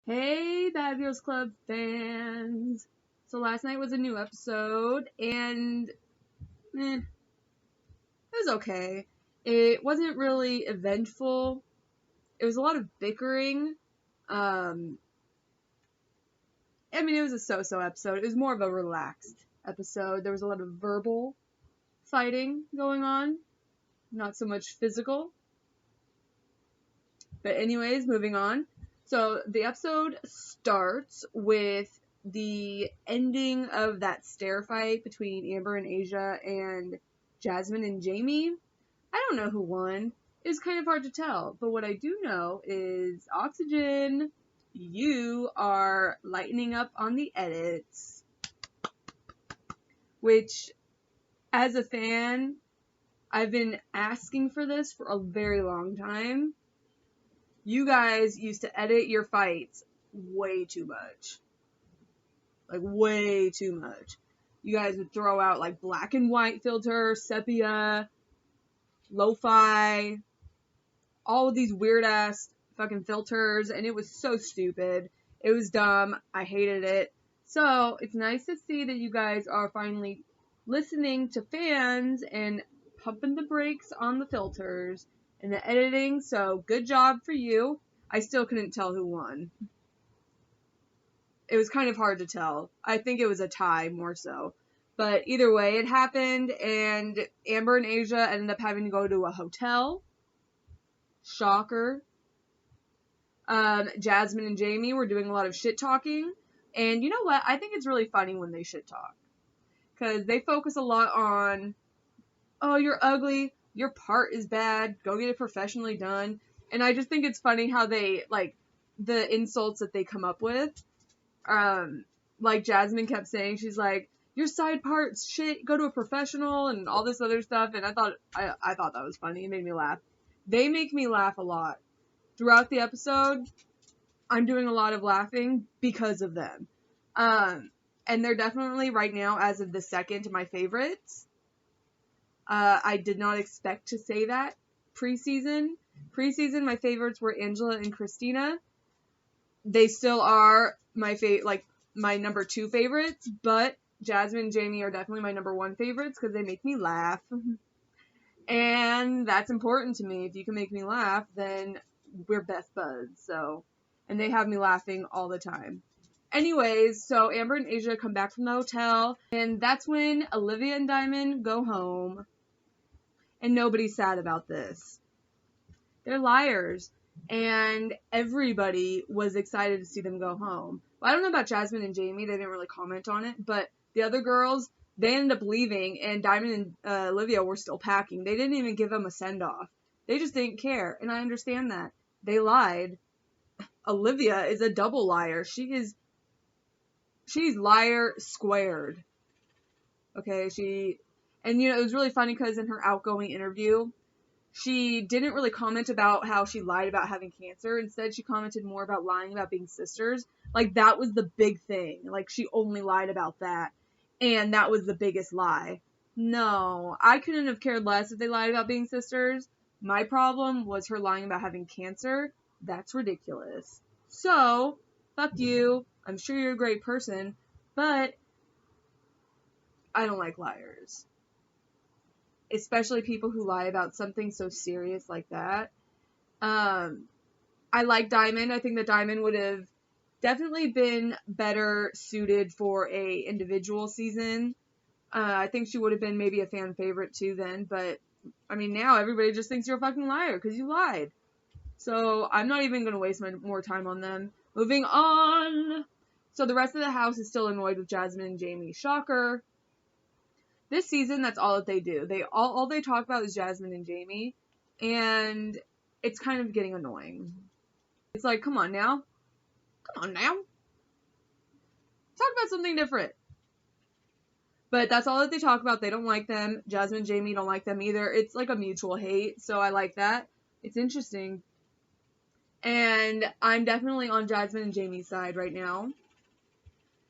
Hey, Bad Girls Club fans! So last night was a new episode, and it was okay. It wasn't really eventful. It was a lot of bickering. Um, it was a so-so episode. It was more of a relaxed episode. There was a lot of verbal fighting going on, not so much physical. But anyways, moving on. So the episode starts with the ending of that stair fight between Amber and Asia and Jasmine and Jamie. I don't know who won. It was kind of hard to tell. But what I do know is Oxygen, you are lightening up on the edits. Which, as a fan, I've been asking for this for a very long time. You guys used to edit your fights way too much. Like, way too much. You guys would throw out, like, black and white filter, sepia, lo-fi, all of these weird-ass fucking filters, and it was so stupid. It was dumb. I hated it. So, it's nice to see that you guys are finally listening to fans and pumping the brakes on the filters and the editing, so good job for you. I still couldn't tell who won. It was kind of hard to tell. I think it was a tie more so. But either way, it happened, and Amber and Asia ended up having to go to a hotel. Shocker. Jasmine and Jamie were doing a lot of shit talking. And you know what? I think it's really funny when they shit talk. Because they focus a lot on, oh, you're ugly, your part is bad, go get it professionally done. And I just think it's funny how they, like, the insults that they come up with. Like Jasmine kept saying, she's like, your side part's shit, go to a professional, and all this other stuff. And I thought that was funny. It made me laugh. They make me laugh a lot. Throughout the episode, I'm doing a lot of laughing because of them. And they're definitely, right now, as of the second, my favorites. I did not expect to say that preseason. Preseason, my favorites were Angela and Christina. They still are my number 2 favorites, but Jasmine and Jamie are definitely my number 1 favorites because they make me laugh. And that's important to me. If you can make me laugh, then we're best buds. So, and they have me laughing all the time. Anyways, so Amber and Asia come back from the hotel, and that's when Olivia and Diamond go home. And nobody's sad about this. They're liars. And everybody was excited to see them go home. Well, I don't know about Jasmine and Jamie. They didn't really comment on it. But the other girls, they ended up leaving. And Diamond and Olivia were still packing. They didn't even give them a send-off. They just didn't care. And I understand that. They lied. Olivia is a double liar. She's liar squared. Okay, and it was really funny because in her outgoing interview, she didn't really comment about how she lied about having cancer. Instead, she commented more about lying about being sisters. Like, that was the big thing. Like, she only lied about that. And that was the biggest lie. No, I couldn't have cared less if they lied about being sisters. My problem was her lying about having cancer. That's ridiculous. So, fuck you. I'm sure you're a great person, but I don't like liars. Especially people who lie about something so serious like that. I like Diamond. I think that Diamond would have definitely been better suited for a individual season. I think she would have been maybe a fan favorite too then, but I mean now everybody just thinks you're a fucking liar because you lied. So I'm not even going to waste more time on them. Moving on. So the rest of the house is still annoyed with Jasmine and Jamie. Shocker. This season, that's all that they do. All they talk about is Jasmine and Jamie, and it's kind of getting annoying. It's like, come on now. Talk about something different. But that's all that they talk about. They don't like them. Jasmine and Jamie don't like them either. It's like a mutual hate, so I like that. It's interesting. And I'm definitely on Jasmine and Jamie's side right now.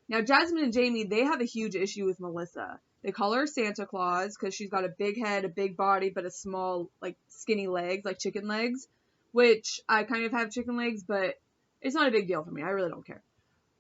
Now, Jasmine and Jamie, they have a huge issue with Melissa. They call her Santa Claus because she's got a big head, a big body, but a small, like, skinny legs, like chicken legs, which I kind of have chicken legs, but It's not a big deal for me. I really don't care.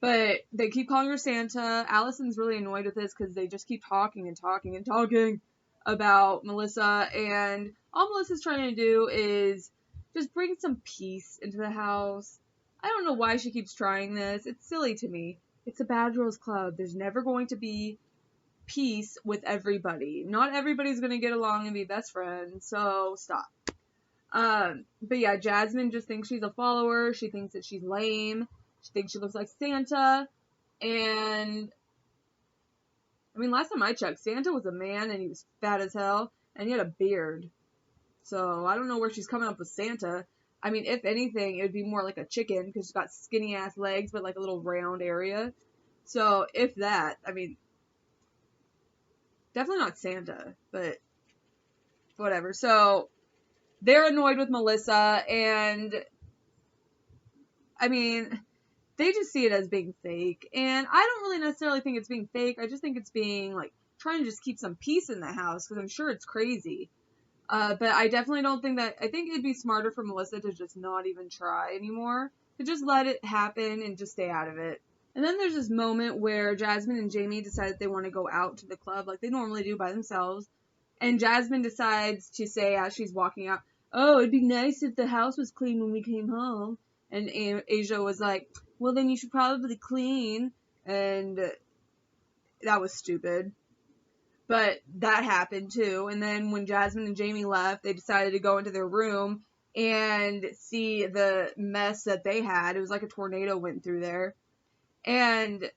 But they keep calling her Santa. Allison's really annoyed with this because they just keep talking and talking and talking about Melissa. And all Melissa's trying to do is just bring some peace into the house. I don't know why she keeps trying this. It's silly to me. It's a Bad Girls Club. There's never going to be peace with everybody. Not everybody's going to get along and be best friends. So stop. But yeah, Jasmine just thinks she's a follower. She thinks that she's lame. She thinks she looks like Santa. And, I mean, last time I checked, Santa was a man and he was fat as hell. And he had a beard. So, I don't know where she's coming up with Santa. I mean, if anything, it would be more like a chicken. Because she's got skinny ass legs, but like a little round area. So, if that, I mean, definitely not Santa. But, whatever. So, they're annoyed with Melissa. And, I mean, they just see it as being fake. And I don't really necessarily think it's being fake. I just think it's being, like, trying to just keep some peace in the house. Because I'm sure it's crazy. But I definitely don't think that... I think it'd be smarter for Melissa to just not even try anymore. To just let it happen and just stay out of it. And then there's this moment where Jasmine and Jamie decide that they want to go out to the club like they normally do by themselves. And Jasmine decides to say as she's walking out, oh, it'd be nice if the house was clean when we came home. And Asia was like, well, then you should probably clean. And that was stupid. But that happened too. And then when Jasmine and Jamie left, they decided to go into their room and see the mess that they had. It was like a tornado went through there. And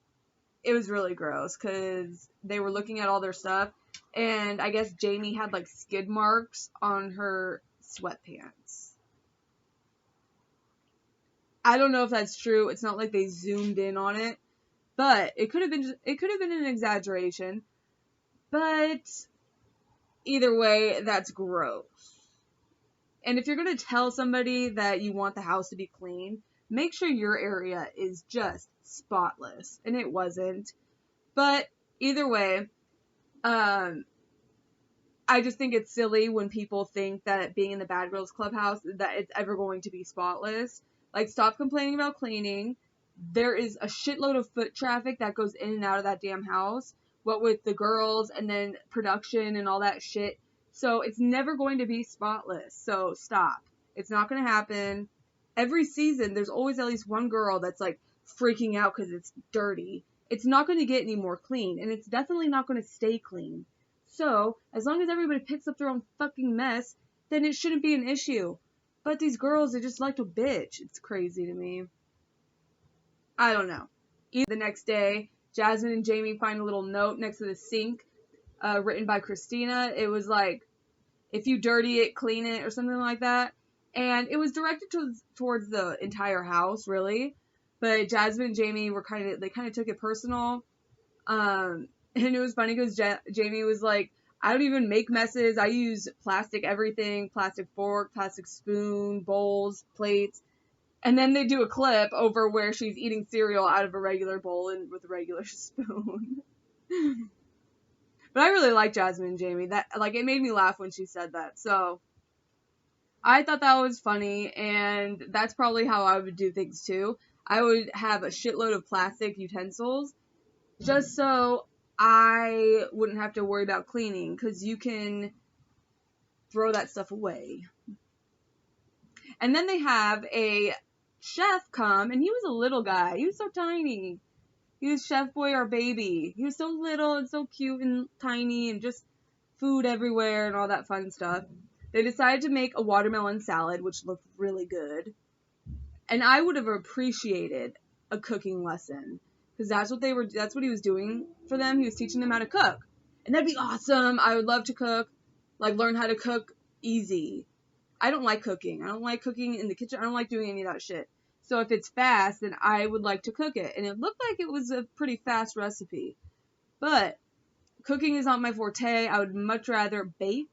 it was really gross because they were looking at all their stuff. And I guess Jamie had like skid marks on her sweatpants. I don't know if that's true. It's not like they zoomed in on it, but it could have been an exaggeration. But either way, that's gross. And if you're going to tell somebody that you want the house to be clean, make sure your area is just spotless. And it wasn't. But either way, I just think it's silly when people think that being in the Bad Girls Clubhouse, that it's ever going to be spotless. Like, stop complaining about cleaning. There is a shitload of foot traffic that goes in and out of that damn house. What with the girls and then production and all that shit. So it's never going to be spotless. So stop. It's not going to happen. Every season, there's always at least one girl that's like freaking out because it's dirty. It's not going to get any more clean. And it's definitely not going to stay clean. So, as long as everybody picks up their own fucking mess, then it shouldn't be an issue. But these girls, they just like to bitch. It's crazy to me. I don't know. The next day, Jasmine and Jamie find a little note next to the sink, written by Christina. It was like, if you dirty it, clean it, or something like that. And it was directed towards the entire house, really. But Jasmine and Jamie they kind of took it personal. And it was funny because Jamie was like, I don't even make messes. I use plastic everything, plastic fork, plastic spoon, bowls, plates. And then they do a clip over where she's eating cereal out of a regular bowl and with a regular spoon. But I really like Jasmine and Jamie. It made me laugh when she said that. So I thought that was funny, and that's probably how I would do things too. I would have a shitload of plastic utensils just so I wouldn't have to worry about cleaning, because you can throw that stuff away. And then they have a chef come, and he was a little guy. He was so tiny. He was Chef Boy or Baby. He was so little and so cute and tiny and just food everywhere and all that fun stuff. They decided to make a watermelon salad, which looked really good. And I would have appreciated a cooking lesson, because that's what he was doing for them. He was teaching them how to cook. And that'd be awesome. I would love to cook, learn how to cook easy. I don't like cooking. I don't like cooking in the kitchen. I don't like doing any of that shit. So if it's fast, then I would like to cook it. And it looked like it was a pretty fast recipe. But cooking is not my forte. I would much rather bake,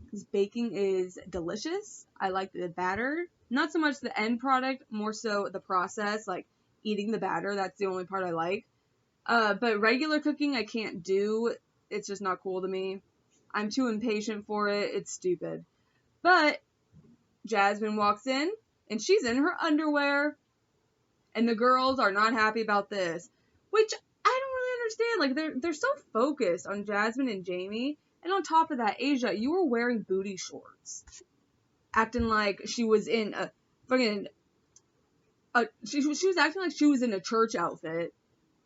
because baking is delicious. I like the batter. Not so much the end product, more so the process, like eating the batter. That's the only part I like. But regular cooking I can't do. It's just not cool to me. I'm too impatient for it. It's stupid. But Jasmine walks in. And she's in her underwear. And the girls are not happy about this. Which I don't really understand. Like, they're so focused on Jasmine and Jamie. And on top of that, Asia, you were wearing booty shorts. Acting like she was in a fucking... she was acting like she was in a church outfit.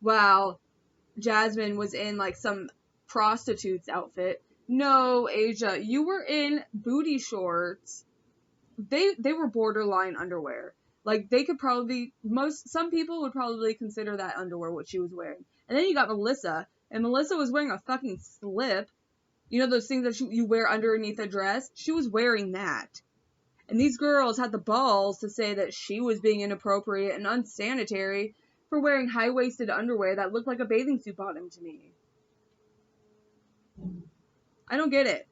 While Jasmine was in, like, some prostitute's outfit. No, Asia, you were in booty shorts. They were borderline underwear. Like, they could probably, some people would probably consider that underwear what she was wearing. And then you got Melissa, and Melissa was wearing a fucking slip. You know those things that you wear underneath a dress? She was wearing that. And these girls had the balls to say that she was being inappropriate and unsanitary for wearing high-waisted underwear that looked like a bathing suit bottom to me. I don't get it.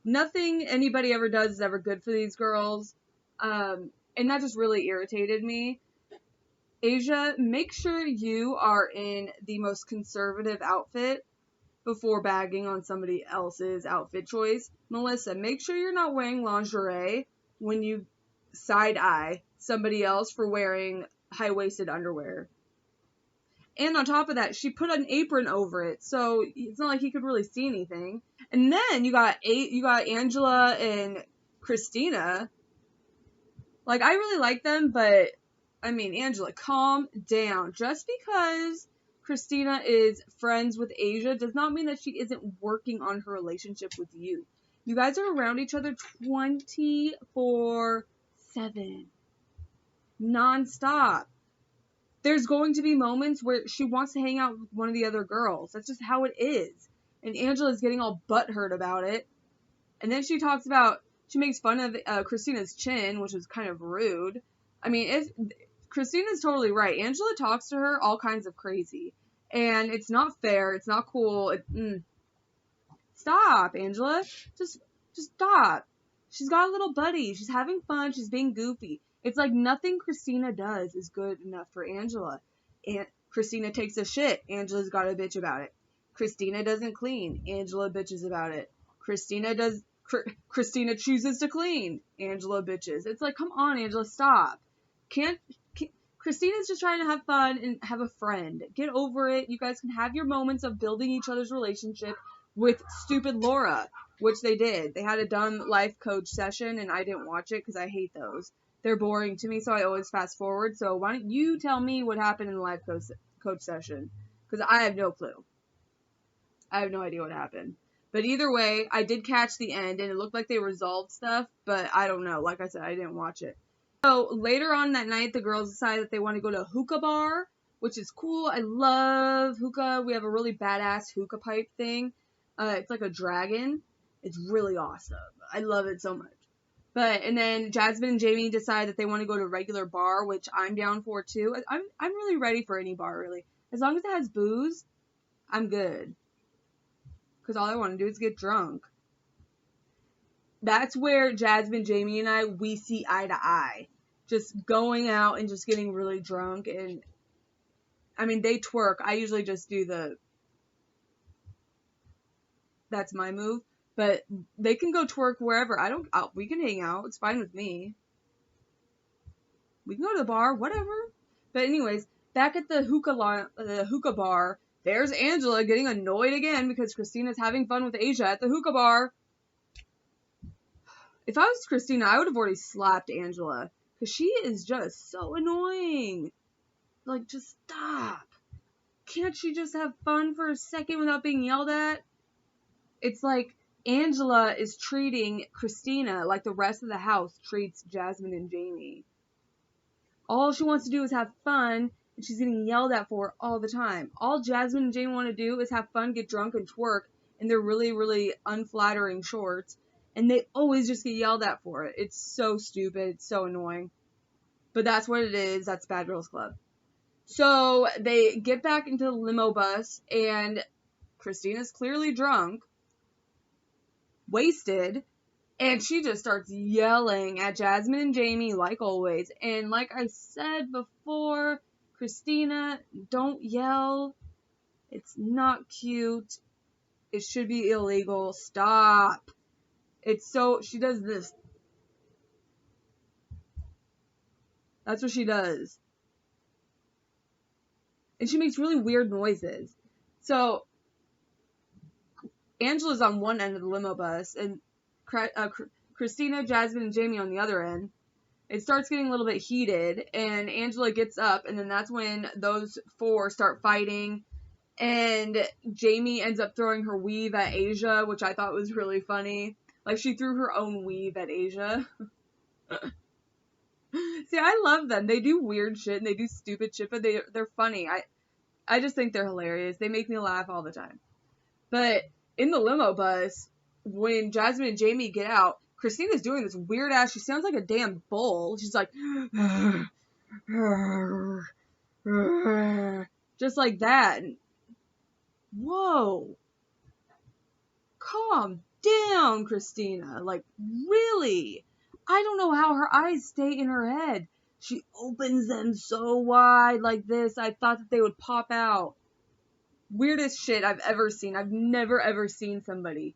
Nothing anybody ever does is ever good for these girls. And that just really irritated me. Asia, make sure you are in the most conservative outfit before bagging on somebody else's outfit choice. Melissa, make sure you're not wearing lingerie when you side-eye somebody else for wearing high-waisted underwear. And on top of that, she put an apron over it, so it's not like he could really see anything. And then you got Angela and Christina. Like, I really like them, but, I mean, Angela, calm down. Just because Christina is friends with Asia does not mean that she isn't working on her relationship with you. You guys are around each other 24/7. Non-stop. There's going to be moments where she wants to hang out with one of the other girls. That's just how it is. And Angela's getting all butthurt about it. And then she makes fun of Christina's chin, which is kind of rude. I mean, Christina's totally right. Angela talks to her all kinds of crazy. And it's not fair. It's not cool. Stop, Angela. Just stop. She's got a little buddy. She's having fun. She's being goofy. It's like nothing Christina does is good enough for Angela. And Christina takes a shit. Angela's got a bitch about it. Christina doesn't clean. Angela bitches about it. Christina chooses to clean. Angela bitches. It's like, come on, Angela, stop. Christina's just trying to have fun and have a friend. Get over it. You guys can have your moments of building each other's relationship with stupid Laura, which they did. They had a dumb life coach session, and I didn't watch it because I hate those. They're boring to me, so I always fast forward. So why don't you tell me what happened in the life coach session? Because I have no clue. I have no idea what happened. But either way, I did catch the end, and it looked like they resolved stuff, but I don't know. Like I said, I didn't watch it. So later on that night, the girls decided that they want to go to a hookah bar, which is cool. I love hookah. We have a really badass hookah pipe thing. It's like a dragon. It's really awesome. I love it so much. And then Jasmine and Jamie decide that they want to go to a regular bar, which I'm down for too. I'm really ready for any bar, really. As long as it has booze, I'm good. Because all I want to do is get drunk. That's where Jasmine, Jamie, and we see eye to eye. Just going out and just getting really drunk. And, I mean, they twerk. I usually just do that's my move. But they can go twerk wherever. We can hang out. It's fine with me. We can go to the bar, whatever. But anyways, back at the hookah bar, there's Angela getting annoyed again because Christina's having fun with Asia at the hookah bar. If I was Christina, I would have already slapped Angela. Because she is just so annoying. Like, just stop. Can't she just have fun for a second without being yelled at? It's like Angela is treating Christina like the rest of the house treats Jasmine and Jamie. All she wants to do is have fun, and she's getting yelled at for it all the time. All Jasmine and Jamie want to do is have fun, get drunk, and twerk in their really, really unflattering shorts, and they always just get yelled at for it. It's so stupid. It's so annoying. But that's what it is. That's Bad Girls Club. So they get back into the limo bus, and Christina's clearly drunk, wasted, and she just starts yelling at Jasmine and Jamie like always. And like I said before, Christina, don't yell. It's not cute. It should be illegal. Stop. She does this. That's what she does. And she makes really weird noises. So Angela's on one end of the limo bus, and Christina, Jasmine, and Jamie on the other end. It starts getting a little bit heated, and Angela gets up, and then that's when those four start fighting, and Jamie ends up throwing her weave at Asia, which I thought was really funny. Like, she threw her own weave at Asia. See, I love them. They do weird shit, and they do stupid shit, but they're funny. I just think they're hilarious. They make me laugh all the time. But in the limo bus, when Jasmine and Jamie get out, Christina's doing this weird ass, she sounds like a damn bull. She's like, just like that. Whoa. Calm down, Christina. Like, really? I don't know how her eyes stay in her head. She opens them so wide like this. I thought that they would pop out. Weirdest shit I've ever seen. I've never ever seen somebody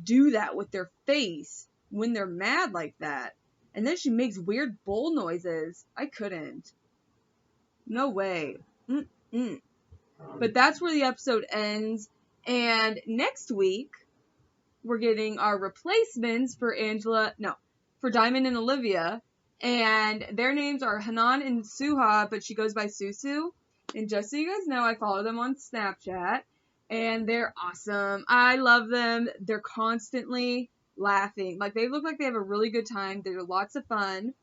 do that with their face when they're mad like that. And then she makes weird bull noises. I couldn't. No way. But that's where the episode ends. And next week, we're getting our replacements for Diamond and Olivia. And their names are Hanan and Suha, but she goes by Susu. And just so you guys know, I follow them on Snapchat. And they're awesome. I love them. They're constantly laughing. Like, they look like they have a really good time. They're lots of fun.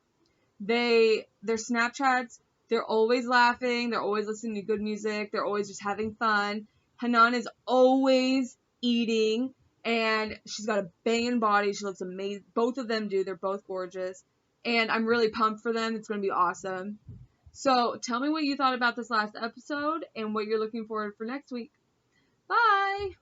Their Snapchats, they're always laughing. They're always listening to good music. They're always just having fun. Hanan is always eating. And she's got a banging body. She looks amazing. Both of them do. They're both gorgeous. And I'm really pumped for them. It's going to be awesome. So tell me what you thought about this last episode and what you're looking forward for next week. Bye!